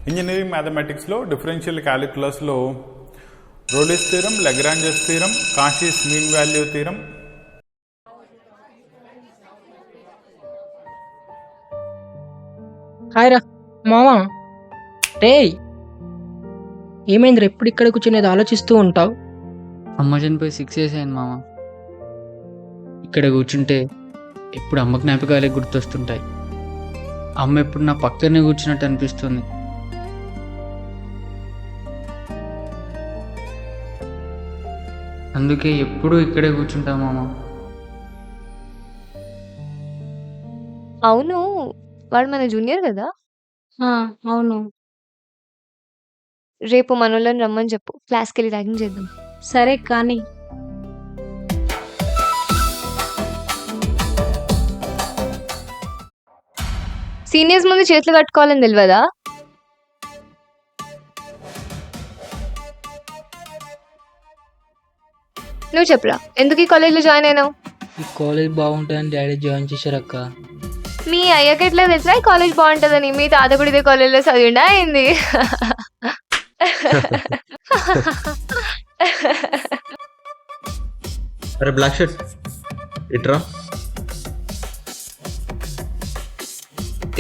Engineering మ్యాథమెటిక్స్లో differential క్యాలిక్యులస్లో Rolle's theorem, Lagrange's theorem, Cauchy's mean value theorem, hi రా మామా. రే ఏమైందిరా ఎప్పుడు ఇక్కడ కూర్చునేది ఆలోచిస్తూ ఉంటావు? అమ్మ చనిపోయి 6 years అయింది మామ. ఇక్కడ కూర్చుంటే ఎప్పుడు అమ్మ జ్ఞాపకాలే గుర్తొస్తుంటాయి. అమ్మ ఎప్పుడు నా పక్కనే కూర్చున్నట్టు అనిపిస్తుంది. అందుకే ఎప్పుడూ ఇక్కడే కూర్చుంటా మామ. అవును, వాడు మన జూనియర్ కదా. అవును. రేపు మనోళ్ళని రమ్మని చెప్పు, క్లాస్కి వెళ్ళి ర్యాగింగ్ చేద్దాం. సరే కానీ సీనియర్స్ ముందు చేతులు కట్టుకోవాలని తెలియదా? నువ్వు చెప్పురా, ఎందుకు ఈ కాలేజ్లో జాయిన్ అయినావు? ఈ కాలేజ్ బాగుంటుందని డాడీ జాయిన్ చేశారక్క. మీ అయ్యకి ఎట్లా తెలుసా ఈ కాలేజ్ బాగుంటుందని? మీ తాత కూడా ఇదే కాలేజ్లో చదివిండా అయింది. అరే బ్లాక్ షర్ట్ ఇట్రా.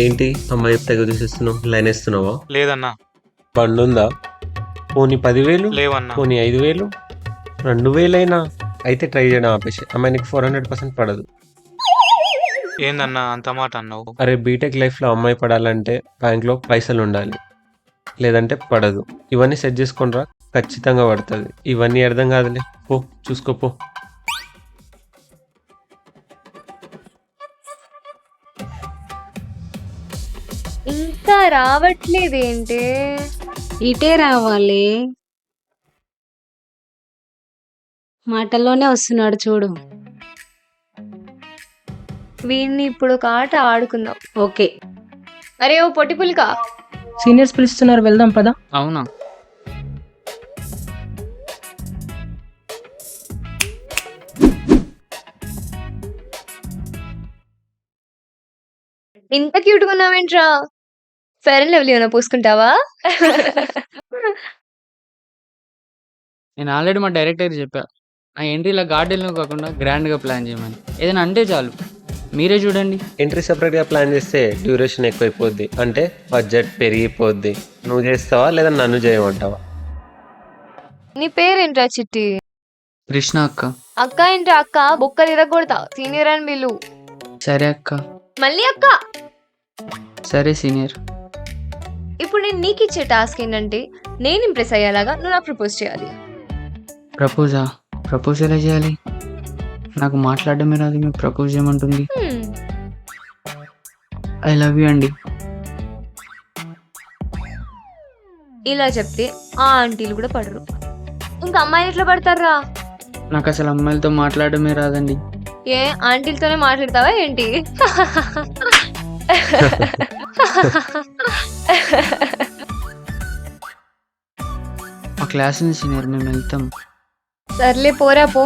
ఏంటి అమ్మాయి తెగ తీసేస్తున్నావు? లైన్ వేస్తున్నావా? లేదన్నా. బండి ఉందా? పోనీ 10,000, లేవన్నా. పోనీ 5,000, 2,000 అయినా అయితే ట్రై చేయడం ఆపేసి. అమ్మాయి నీకు 400% పడదు. ఏందన్నా అంత మాట అన్నావు? అరే బీటెక్ లైఫ్లో అమ్మాయి పడాలంటే బ్యాంక్లో పైసలు ఉండాలి, లేదంటే పడదు. ఇవన్నీ సెట్ చేసుకుంటారా, ఖచ్చితంగా పడుతుంది. ఇవన్నీ అర్థం కాదులే, పో చూసుకోపో. ఇంకా రావట్లేదేంటి? ఇటే రావాలి, మాటల్లోనే వస్తున్నాడు చూడు. వీడిని ఇప్పుడు ఒక ఆట ఆడుకుందాం. ఓకే. అరే ఓ పొట్టి పులిక, సీనియర్స్ పిలుస్తున్నారు, వెళ్దాం పదా. అవునా? ఇంత క్యూట్గా ఉన్నావేంట్రా? ఫెయిర్ అండ్ లవ్లీ ఏమైనా పూసుకుంటావా? నేను ఆల్రెడీ మా డైరెక్టర్ చెప్పా, నా ఎంట్రీలో గార్డెన్లో కాకుండా గ్రాండ్గా ప్లాన్ చేయమని. ఏదైనా అంటే చాలు, మీరే చూడండి. ఎంట్రీ సెపరేట్గా ప్లాన్ చేస్తే డ్యూరేషన్ ఎక్కువైపోద్ది, అంటే బడ్జెట్ పెరిగిపోద్ది. నువ్వు చేస్తావా లేదా నన్ను చేయమంటావా? నీ పేరేంట్రా చిట్టి? కృష్ణ అక్క. అక్క ఏంట్రా? అక్క బొక్కలు ఇరగొడతా. సీనియర్ అని వీళ్ళు. సరే అక్క. మళ్ళీ అక్క. సరే సీనియర్. ఇప్పుడు నేను నీకు ఇచ్చే టాస్క్ ఏంటంటే, నేను ఇంప్రెస్ అయ్యేలాగా నువ్వు నాకు ప్రపోజ్ చేయాలి. ప్రపోజ్ ఎలా చేయాలి? నాకు మాట్లాడడమే రాదు, మీకు ప్రపోజ్ చేయమంటుంది. ఐ లవ్ యూ అండి. ఇలా చెప్తే ఆ ఆంటీలు కూడా పడరు, ఇంకా అమ్మాయిలు ఎట్లా పడతారా? నాకు అసలు అమ్మాయిలతో మాట్లాడడమే రాదండి. ఏ ఆంటీలతోనే మాట్లాడతావా ఏంటి? మా క్లాస్ ఉంది సీనియర్, మేము వెళ్తాం. సర్లే పోరా పో.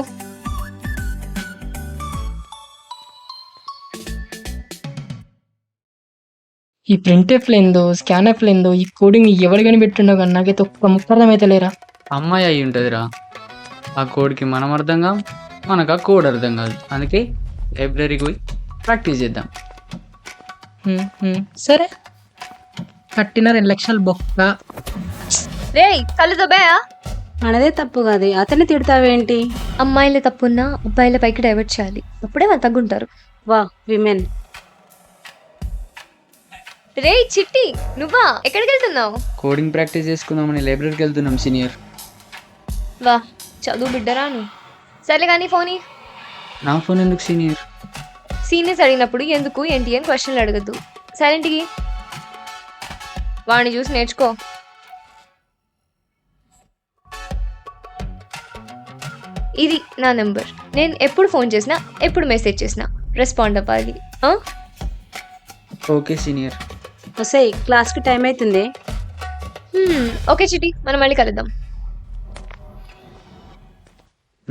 ఈ ప్రింట్ ఎఫ్ లేందో స్కాన్ ఎఫ్ లేందో ఈ కోడింగ్ ఎవరు కనిపెట్టిండో కానీ నాకైతే ఒక్క ముక్కర్థం అయితే లేరా. అమ్మాయి అయి ఉంటుందిరా. ఆ కోడ్కి మనం అర్థం కాం, మనకు ఆ కోడ్ అర్థం కాదు. అందుకే లైబ్రరీకి పోయి ప్రాక్టీస్ చేద్దాం. సరే, కట్టిన 2 లక్షలు బొక్క. రే కళ్ళు దొబ్బాయా? మనదే తప్పు కాదు, అతన్ని తిడతావేంటి? అమ్మాయిల తప్పున్నా అబ్బాయిల పైకి డైవర్ట్ చేయాలి, అప్పుడే వాళ్ళు తగ్గుంటారు. వా విమెన్. రే చిట్టి, నువ్వా? ఎక్కడికి వెళ్తున్నావు? కోడింగ్ ప్రాక్టీస్ చేసుకుందామని లైబ్రరీకి వెళ్తున్నాం సీనియర్. వా చదువు బిడ్డరా నువ్వు. సర్లే కానీ ఫోన్. నా ఫోన్ ఎందుకు సీనియర్? సీనియర్స్ అడిగినప్పుడు ఎందుకు ఏంటి అని క్వశ్చన్లు అడగద్దు. సైలెంట్కి వాడిని చూసి నేర్చుకో. ఇది నా నెంబర్. నేను ఎప్పుడు ఫోన్ చేసినా, ఎప్పుడు మెసేజ్ చేసినా రెస్పాండ్ అవ్వాలి. Okay senior. వస్తే క్లాస్కి టైం అవుతుంది. ఓకే చిట్టి, మనం మళ్ళీ కలుద్దాం.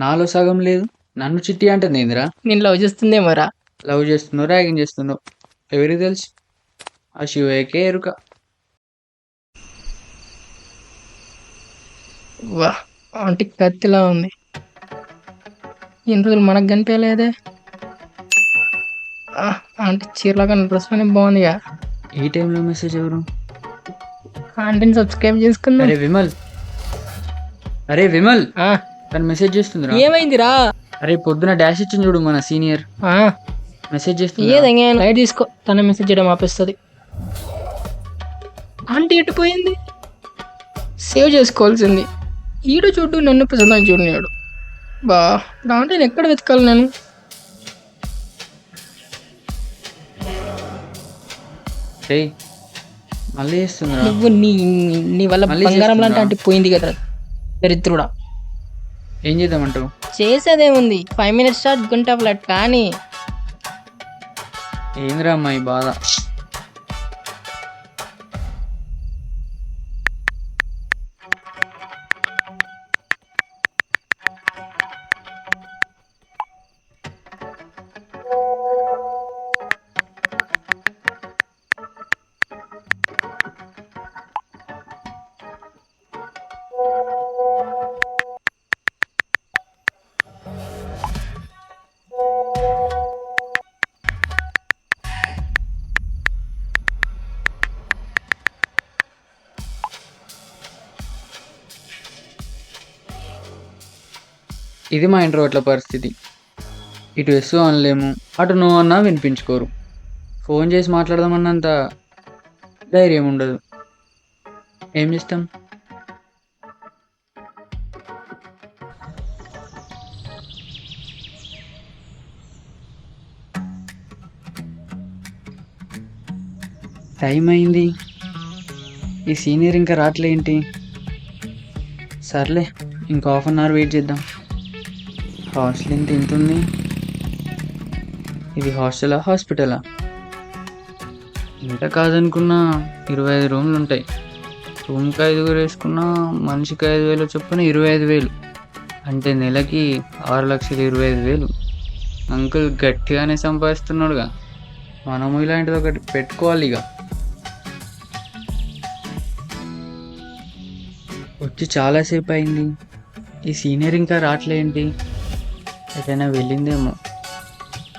నాలో సగం లేదు, నన్ను చిట్టి అంటుంది ఏందిరా? నేను లవ్ చేస్తుందేమోరా. లవ్ చేస్తున్నావు, ర్యాగింగ్ చేస్తున్నావు, ఎవరికి తెలుసు? ఆ శివయ్యకే ఎరుక. వా ఆంటీ కత్తిలా ఉంది. ఇన్ని రోజులు మనకు కనిపించలేదే. ఆంటీ చీరలాగా డ్రెస్ పని బాగుందిగా. ఈ టైంలో మెసేజ్ ఎవరు? ఆంటీని సబ్స్క్రైబ్ చేసుకుందాం. అరే విమల్, ఆ, తను మెసేజ్ చేస్తుందిరా. ఏమైందిరా? అరే పొద్దున డాష్ ఇచ్చింది చూడు మన సీనియర్, ఆ, మెసేజ్ చేస్తుంది. ఏదంగా లైట్ తీసుకో, తన మెసేజ్ చేయడం ఆపేస్తుంది. ఆంటీ ఎట్టుపోయింది? సేవ్ చేసుకోవాల్సింది. ఈడు చూడు, నన్ను ప్రసన్నం చూడలేడు. బా, ఆంటీని ఎక్కడ వెతకాలి నేను? రేయ్ మళ్ళీ చేస్తుందిరా. నువ్వు నీ నీ వల్ల మళ్ళీ బంగారం లాంటి చేస్తుందా? ఆంటీ పోయింది కదా దరిద్రుడా. ఏం చేద్దామంటావు? చేసేదేముంది, 5 minutes స్టార్ట్ గుంట ఫ్లాట్ కానీ. ఏందిరా అమ్మాయి బాధ? ఇది మా ఇంట్రోవర్ట్ల పరిస్థితి. ఇటు ఎస్ అనలేము, అటు నో అన్నా వినిపించుకోరు. ఫోన్ చేసి మాట్లాడదామన్నంత ధైర్యం ఉండదు. ఏం చేస్తాం? టైం అయింది, ఈ సీనియర్ ఇంకా రావట్లేంటి? సర్లే, ఇంకా 1/2 వెయిట్ చేద్దాం. హాస్టల్ ఎంత ఉంది? ఇది హాస్టలా హాస్పిటలా? ఇంత కాదనుకున్నా 25 రూమ్లు ఉంటాయి. రూమ్కి 5 వేసుకున్నా మనిషికి 5,000 చొప్పున 25,000, అంటే నెలకి 6,25,000. అంకుల్ గట్టిగానే సంపాదిస్తున్నాడుగా, మనము ఇలాంటిది ఒకటి పెట్టుకోవాలి. ఇక వచ్చి చాలాసేపు అయింది, ఈ సీనియర్ ఇంకా రావట్లేంటి? ఎటైనా వెళ్ళిందేమో,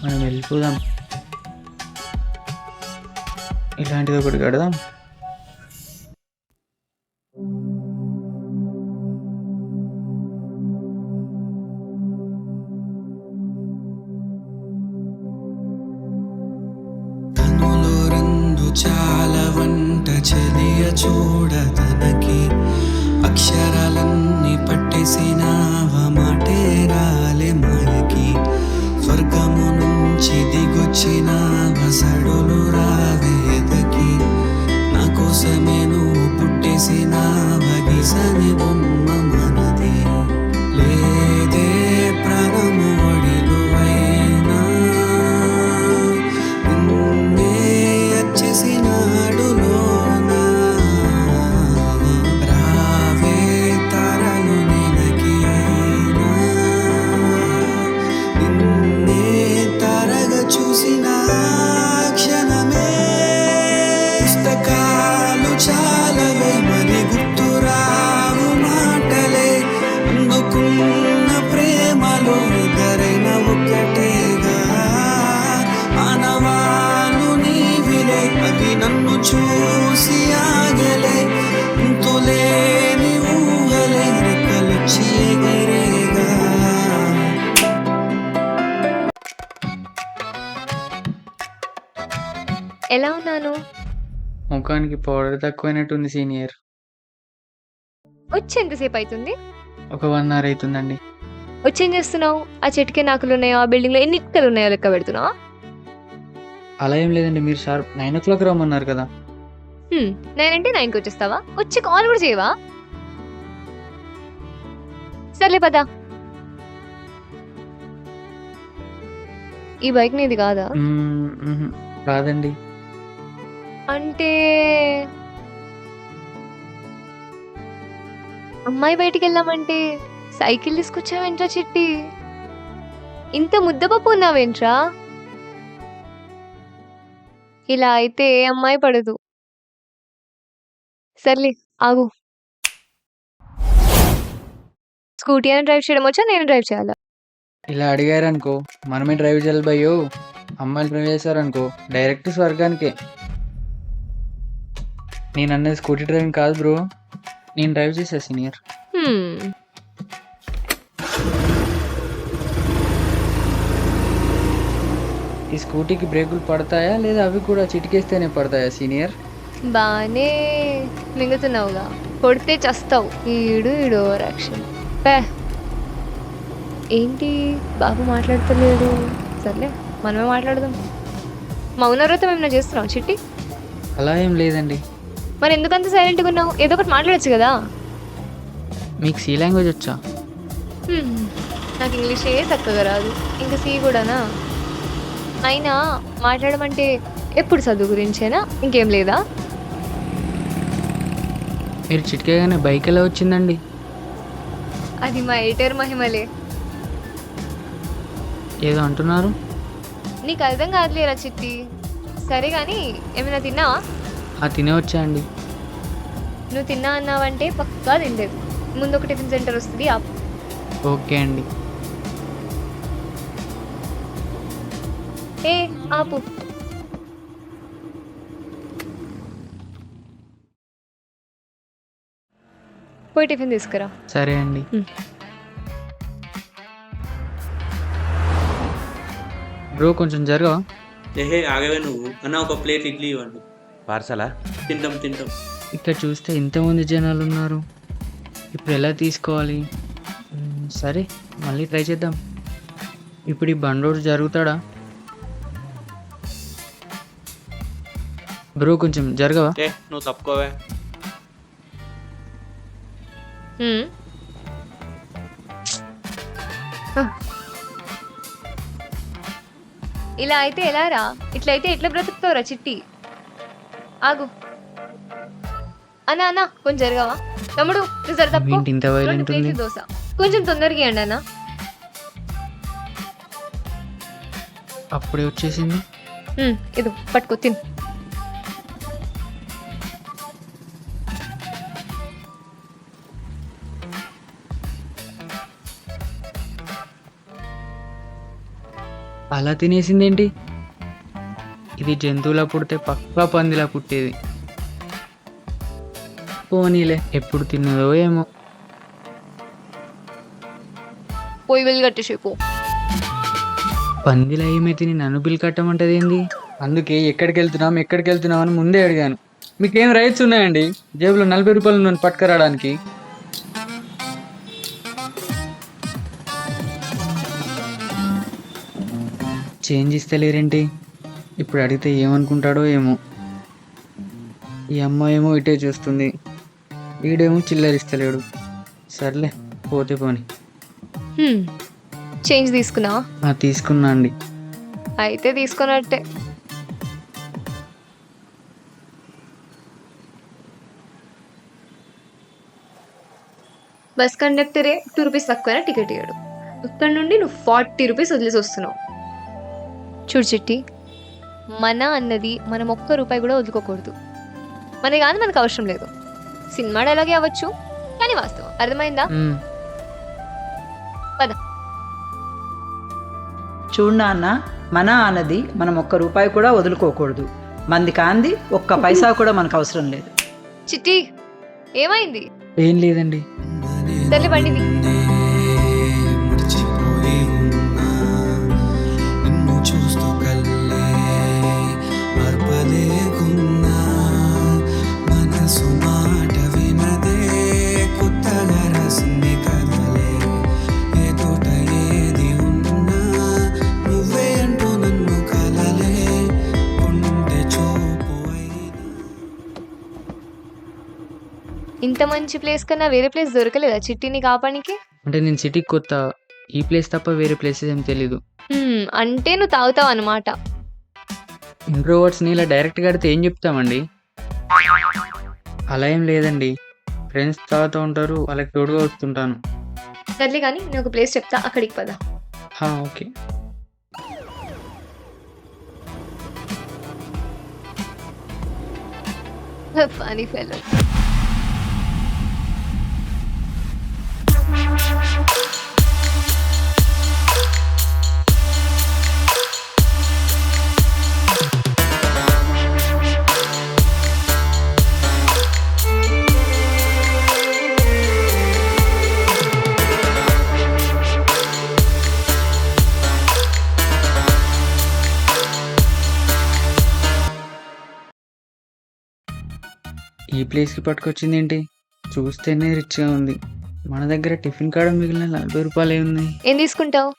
మనం వెళ్ళిపోదాం. ఇలాంటిది ఒకటి కడదాం. కనులో రందు చాలా వంట చెలియ చూడ తనకి అక్షరాలన్నీ పట్టేసినావ మాటే రాలే మాయకి స్వర్గము నుంచి దిగొచ్చినావ సడులు రావేదకి నా కోసమే నువ్వు పుట్టేసినావ గీసని బొమ్మ మనది లేదే ప్రాణము ఒడిలువైనా నిన్నే వచ్చేసినాడు లోనా రావే తారలు నెలకి అయినా నిన్నే తారగా చూసిన క్షణమే పుస్తకాలు చాలవే మరి గుర్తురావు మాటలే అందుకున్న ప్రేమలో ఇద్దరైన ఒకటేగా మానవాలు నీవిలే అవి నన్ను చూసి ఆగలే ఇంతులేని ఊహలే రెక్కలొచ్చి ఎగిరేగా ఎలా ఉన్నాను? ముఖానికి పౌడర్ తక్కువైనట్టుంది సీనియర్. వచ్చి ఎంతసేపు అవుతుంది? ఒక 1 hour అవుతుందండి. వచ్చి ఏం చేస్తున్నావు? ఆ చెట్టుకే నాకులు ఉన్నాయో, ఆ బిల్డింగ్లో ఎన్ని ఇటుకలు ఉన్నాయో లెక్క పెడుతున్నావా? అలా ఏం లేదండి, మీరు షార్ప్ 9 o'clock రమ్మన్నారు కదా. నేనంటే 9కి వచ్చేస్తావా? వచ్చి కాల్ కూడా చేయవా? సర్లే పదా. ఈ బైక్ నీది కాదా? కాదండి. అంటే అమ్మాయి బయటికి వెళ్ళామంటే సైకిల్ తీసుకొచ్చావేంట్రా చిట్టి? ఇంత ముద్దపప్పు ఉన్నావేంట్రా? ఇలా అయితే అమ్మాయి పడదు. సర్లే ఆగు. స్కూటీ అయినా డ్రైవ్ చేయడం వచ్చా, నేను డ్రైవ్ చేయాలా? ఇలా అడిగారనుకో మనమే డ్రైవ్ చేయాలి భయ్యో. అమ్మాయిలు డ్రైవ్ చేశారనుకో డైరెక్ట్ స్వర్గానికే. నేను అన్నది స్కూటీ డ్రైవింగ్ కాదు బ్రో, నేను డ్రైవ్ చేసా సీనియర్. ఈ స్కూటీకి బ్రేకులు పడతాయా లేదా అవి కూడా చిటికేస్తేనే పడతాయా సీనియర్? బాగానే మింగుతున్నావుగా, కొడితే చస్తావు. ఈడు ఓవర్ యాక్షన్. ఏంటి బాబు మాట్లాడతలేడు? సర్లే మనమే మాట్లాడదాం. మౌనవ్రతం ఏమైనా చేస్తున్నావు చిట్టి? అలా ఏం లేదండి. మరి ఎందుకంత సైలెంట్గా ఉన్నావు? ఏదో ఒకటి మాట్లాడచ్చు కదా. మీకు సి లాంగ్వేజ్ వచ్చా? నాకు ఇంగ్లీషే చక్కగా రాదు, ఇంకా సి కూడానా? అయినా మాట్లాడమంటే ఎప్పుడు చదువు గురించేనా, ఇంకేం లేదా? మీరు చిటికేగానే బైక్ ఎలా వచ్చిందండి? అది మా ఎయిటర్ మహిమలే. ఏదో అంటున్నారు? నీకు అర్థం కాదులేరా చిట్టి. సరే కానీ ఏమైనా తిన్నావా? తినే వచ్చా అండి. నువ్వు తిన్నా అన్నావంటే పక్కా తినలేదు. ముందు ఒక టిఫిన్ సెంటర్ వస్తుంది, ఆపు. ఓకే అండి. ఏ ఆపు. పోయి టిఫిన్ తీసుకురా. సరే అండి. బ్రో కొంచెం జరగవా? ఏహే ఆగవే నువ్వు. అన్న ఒక ప్లేట్ ఇడ్లీ ఇవ్వండి. పార్సలా? తింటాం. ఇక్కడ చూస్తే ఇంతమంది జనాలు ఉన్నారు, ఇప్పుడు ఎలా తీసుకోవాలి? సరే మళ్ళీ ట్రై చేద్దాం. ఇప్పుడు ఈ బండోడు జరుగుతాడా? బ్రో కొంచెం జరగవా? ఏ నువ్వు తప్పుకోవే. ఇలా అయితే ఎలా రా? ఇట్లయితే ఎట్లా బ్రతుకుతావురా చిట్టి? ఆగు. అన్నా కొంచెం జరగవా? తమ్ముడు నువ్వు జర తప్పుకో. ఏంటి ఇంత violent 2 ప్లేట్లు ఉంది? దోశ కొంచెం తొందరగా ఇవ్వండి అన్న. అప్పుడే వచ్చేసింది. ఇది పట్టుకో తిను. అలా తినేసిందేంటి? ఇది జంతువులా పుడితే పక్కా పందిలా పుట్టేది. పోనీలే, ఎప్పుడు తిన్నదో ఏమో. పోయి వెళ్ళి కట్టేసేపు. పందిలా ఏమై తిని నన్ను బిల్ కట్టమంటది ఏంది? అందుకే ఎక్కడికి వెళ్తున్నాం అని ముందే అడిగాను. మీకేం రైట్స్ ఉన్నాయండి జేబులో 40 రూపాయలు నన్ను పట్టుకురావడానికి? చేంజ్ ఇస్తలేరేంటి? ఇప్పుడు అడిగితే ఏమనుకుంటాడో ఏమో. ఈ అమ్మాయి ఏమో ఇటే చూస్తుంది, వీడేమో చిల్లరిస్తలేడు. సర్లే పోతే పోని. చేంజ్ తీసుకున్నావా? తీసుకున్నా అండి. అయితే తీసుకున్నట్టే. బస్ కండక్టరే 2 రూపీస్ తక్కువైనా టికెట్ ఇవ్వడు. ఇక్కడ నుండి నువ్వు 40 రూపీస్ వదిలేసి వస్తున్నావు. చూడు చిట్టి, మన అన్నది మనం 1 రూపాయి కూడా వదులుకోకూడదు. మనది కాదు, మనకు అవసరం లేదు. సినిమా డైలాగే అవ్వచ్చు కానీ వాస్తవం. అర్థమైందా? పద. చూడు నాన్న, మన అన్నది మనం 1 రూపాయి కూడా వదులుకోకూడదు. మంది కాంది 1 పైసా కూడా మనకు అవసరం లేదు. చిట్టి ఏమైంది? ఏం లేదండి. సర్లే బండిది. మర్చిపోయి ఉన్నా నిన్ను చూస్తూ కల్లే మార్పలేకున్నా మనసు మాట వినదే కొత్తగా రాసింది కదలే ఏదోట ఏది ఉన్నా నువ్వే అంటూ నన్ను కలలే ఉంటే చూపు అయినా. ఇంత మంచి ప్లేస్ కన్నా వేరే ప్లేస్ దొరకలేదా చిట్టిని కాపానికి? అంటే నేను సిటీకి కొత్త, ఈ ప్లేస్ తప్ప వేరే ప్లేసెస్ ఏం తెలీదు. అంటే నువ్వు తాగుతావు అనమాట. ఇంట్రోవర్ట్స్ని ఇలా డైరెక్ట్గా అడిగితే ఏం చెప్తామండి? అలా ఏం లేదండి, ఫ్రెండ్స్ తాగుతూ ఉంటారు, వాళ్ళకి తోడుగా వస్తుంటాను. సర్లే కానీ నేను ఒక ప్లేస్ చెప్తా, అక్కడికి పద. ఓకే. Funny fellow. ఈ ప్లేస్కి పట్టుకొచ్చింది ఏంటి? చూస్తేనే రిచ్గా ఉంది. మన దగ్గర టిఫిన్ కాడ మిగిలిన 40 రూపాయలు ఏముంది? ఏం తీసుకుంటావు?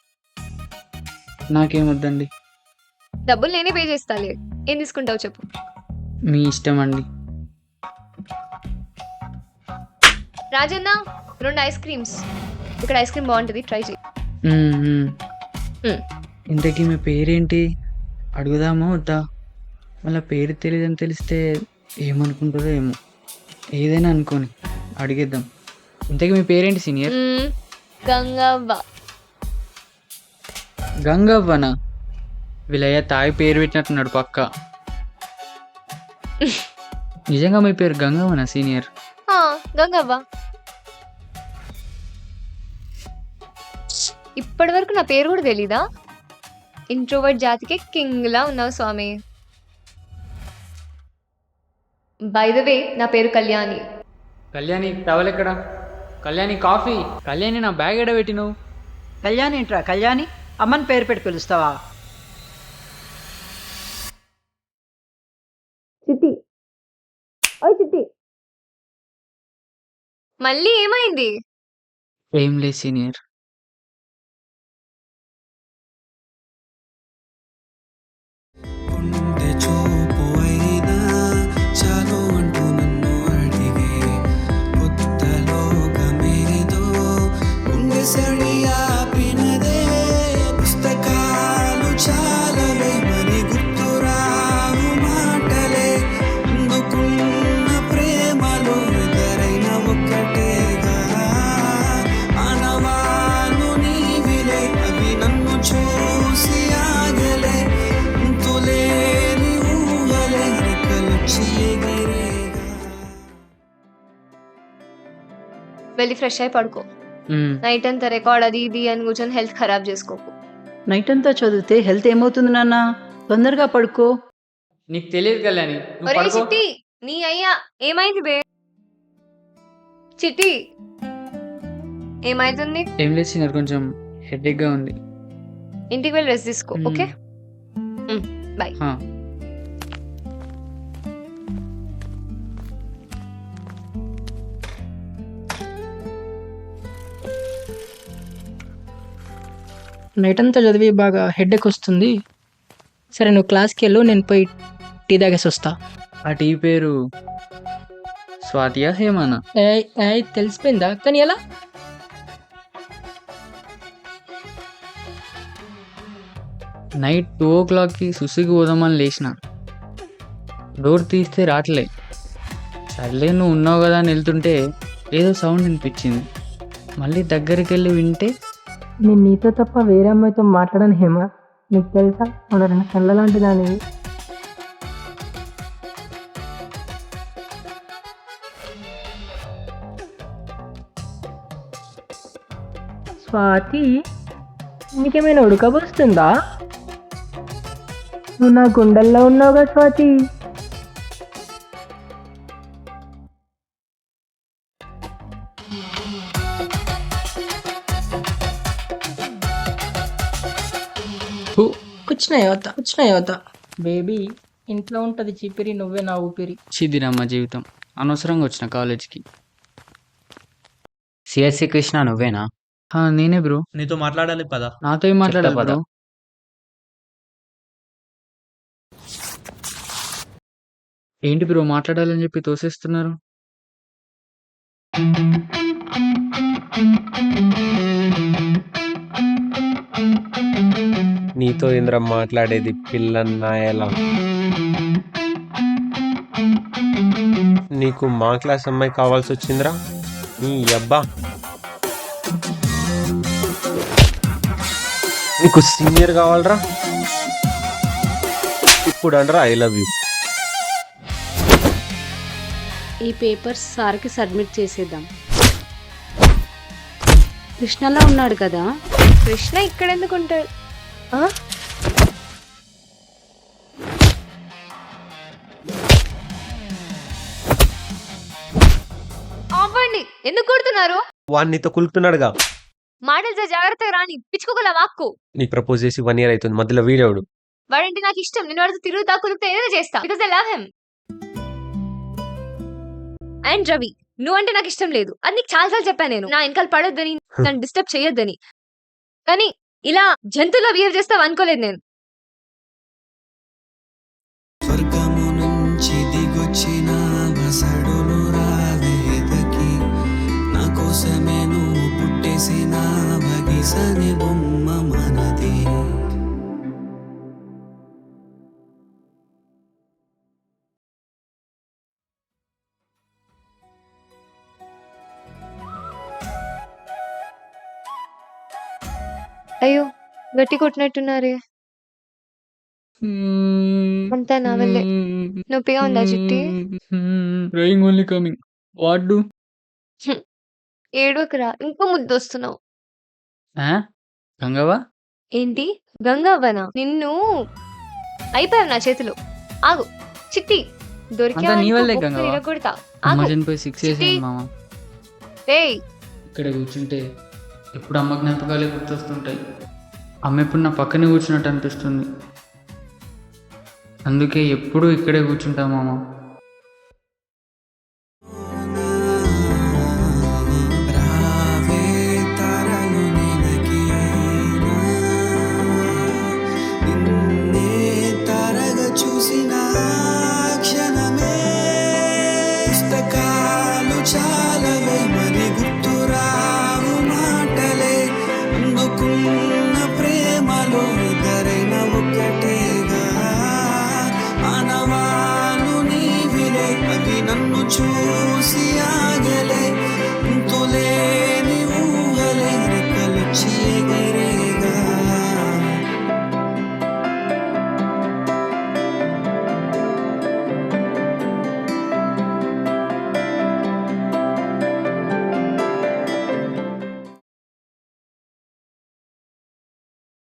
నాకేమొద్దండి. డబ్బులు నేనే పే చేస్తాలే. ఏం తీసుకుంటావు చెప్పు. మీ ఇష్టం అండి. Rajanna 2 ice creams. ఇక్కడ ఐస్ క్రీమ్ బాగుంటుంది, ట్రై చేయి. మ్మ్, మ్మ్. ఇంతకీ మీ పేరేంటి? అడుగుదామా వద్దా? మళ్ళీ పేరు తెలియదని తెలిస్తే ఏమనుకుంటుందో ఏమో. ఏదైనా అనుకోని అడిగేద్దాం. ఇంతకీ మీ పేరేంటి సీనియర్? గంగవ్వ. గంగవ్వనా? వీళ్ళయ్య తాయి పేరు పెట్టినట్టున్నాడు పక్క. నిజంగా మీ పేరు గంగవ్వనా సీనియర్? గంగవ్వ. ఇప్పటి వరకు నా పేరు కూడా తెలీదా? ఇంట్రోవర్ట్ జాతికి కింగ్ లా ఉన్నావు స్వామి. బై ద వే, నా పేరు కళ్యాణి. కళ్యాణి టవల్ ఎక్కడ? కళ్యాణి కాఫీ. కళ్యాణి నా బ్యాగ్ ఎడ పెట్టినావు? కళ్యాణి ఏంట్రా కళ్యాణి? అమ్మని పేరు పెట్టి పిలుస్తావా? చిట్టి, ఓయ్ చిట్టి, మళ్ళీ ఏమైంది? ఏం లేదు సీనియర్. గుండె చూపు అయినా చాలు అంటూ నన్ను అడిగే కొత్త లోకమేదో గుండె సడి ఆపినదే. పుస్తకాలు చాలవే మరి గుర్తురావు మాటలే. అందుకున్న ప్రేమలో ఇద్దరైన ఒక్కటేగా. అనవాలు నీవిలే, అవి నన్ను చూసి ఆగలే. అంతులేని ఊహలే రెక్కలొచ్చి ఎగిరేగా. వెళ్ళి ఫ్రెష్ అయి పడుకో. నైట్ అంతా రికార్డ్ అది ఇది అని కూర్చొని హెల్త్ ఖరాబ్ చేసుకోకు. నైట్ అంతా చదివితే హెల్త్ ఏమవుతుంది నాన్న? తొందరగా పడుకో. నీకు తెలియదు కళ్యాణి, నువ్వు ఒరే పడుకో. చిట్టి, నీ అయ్యా ఏమైంది బే? చిట్టి, ఏమైతుంది? ఏం లేదు సీనియర్, కొంచెం హెడేక్గా ఉంది. ఇంటికి వెళ్ళి రెస్ట్ తీసుకో. Okay, bye. హా. నైట్ అంతా చదివి బాగా హెడ్ఏక్ వస్తుంది. సరే నువ్వు క్లాస్కి వెళ్ళు, నేను పోయి టీ తాగేసి వస్తా. ఆ టీ పేరు స్వాతియా హేమానా? తెలిసిపోయిందా? కానీ ఎలా? నైట్ 2 o'clockకి సుసికి పోదామని లేచిన. డోర్ తీస్తే రావట్లే. సర్లే నువ్వు ఉన్నావు కదా అని వెళ్తుంటే ఏదో సౌండ్ వినిపించింది. మళ్ళీ దగ్గరికి వెళ్ళి వింటే నేను నీతో తప్ప వేరే అమ్మాయితో మాట్లాడను హేమ. నీకు తెలుసా, మన రెండు కళ్ళ లాంటి దానివి. స్వాతి, నీకేమైనా ఉడకబోస్తుందా? నువ్వు నా గుండెల్లో ఉన్నావుగా స్వాతి. కూర్చున్నాయి బేబీ. ఇంట్లో ఉంటుంది చిపిరి, నువ్వే నా ఊపిరి. చిదిరమ్మ జీవితం. అనవసరంగా వచ్చిన కాలేజ్కి. సిఎస్సి కృష్ణ నువ్వేనా? నేనే బ్రో. నీతో మాట్లాడాలి పదా. నాతో ఏం మాట్లాడాలి బ్రో? ఏంటి బ్రో మాట్లాడాలని చెప్పి తోసేస్తున్నారు? నీతో ఏంద్ర మాట్లాడేది పిల్లన్నాయలా. నీకు మా క్లాస్ అమ్మాయి కావాల్సి వచ్చిందిరా నీ అబ్బా. నీకు సీనియర్ కావాలరా? ఇప్పుడు అంటారా ఐ లవ్ యూ. ఈ పేపర్స్ సార్కి సబ్మిట్ చేసేద్దాం. కృష్ణలా ఉన్నాడు కదా. కృష్ణ ఇక్కడ ఎందుకు ఉంటాడు? ఆ? ఆపండి, ఎందుకు కొడుతున్నారు? వాడు నీతో కులుకుతున్నాడుగా. మాటలు జాగ్రత్తగా రాని, పిచ్చుకోగల వాక్కు. నీకు ప్రపోజ్ చేసి 1 year అవుతుంది, మధ్యలో వీడేవాడు. వాడంటే నాకు ఇష్టం. నేను వాడితో తిరుగుతా కులిపితే ఏదైనా చేస్తా. Because I love him. And Ravi, నువ్వంటే నాకు ఇష్టం లేదు. అది నీకు చాలాసార్లు చెప్పాను. నేను నా వెనకాల పడొద్దని, నన్ను డిస్టర్బ్ చేయొద్దని. కానీ ఇలా జంతువులా బిహేవ్ చేస్తావు అనుకోలేదు నేను. స్వర్గము నుంచి దిగొచ్చిన వసడులు రావేదకి, నా కోసమే నువ్వు పుట్టేసిన బగిసని బొమ్మ మనది. అయ్యో, గట్టి కొట్టినట్టున్నారే. అంతా నా వల్లే. నొప్పిగా ఉందా చిట్టి? Crying only coming. What do? ఏడోకరా, ఇంకో ముద్దు వస్తున్నావు. గంగవ్వ? ఏంటి గంగవ్వనా? నిన్ను అయిపోయావు నా చేతిలో. ఆగు చిట్టి, అంతా నీ వల్లే గంగవ్వ. దొరికా అమ్మ చనిపోయి 6 years అయింది మామ. ఇక్కడ కూర్చుంటే ఎప్పుడు అమ్మ జ్ఞాపకాలే గుర్తొస్తుంటాయి. అమ్మ ఎప్పుడు నా పక్కనే కూర్చున్నట్టు అనిపిస్తుంది. అందుకే ఎప్పుడూ ఇక్కడే కూర్చుంటా మామ. రావే తారలు నీలకి అయినా, నిన్నే తారగా చూసిన క్షణమే, పుస్తకాలు చాలవే మరి గుర్తురావు మాటలే, అందుకున్న ప్రేమలో ధరైన ఒక్కటేగా, మానవాలు నీవిలే అవి నన్ను చూసి ఆగలే, ఇంతులే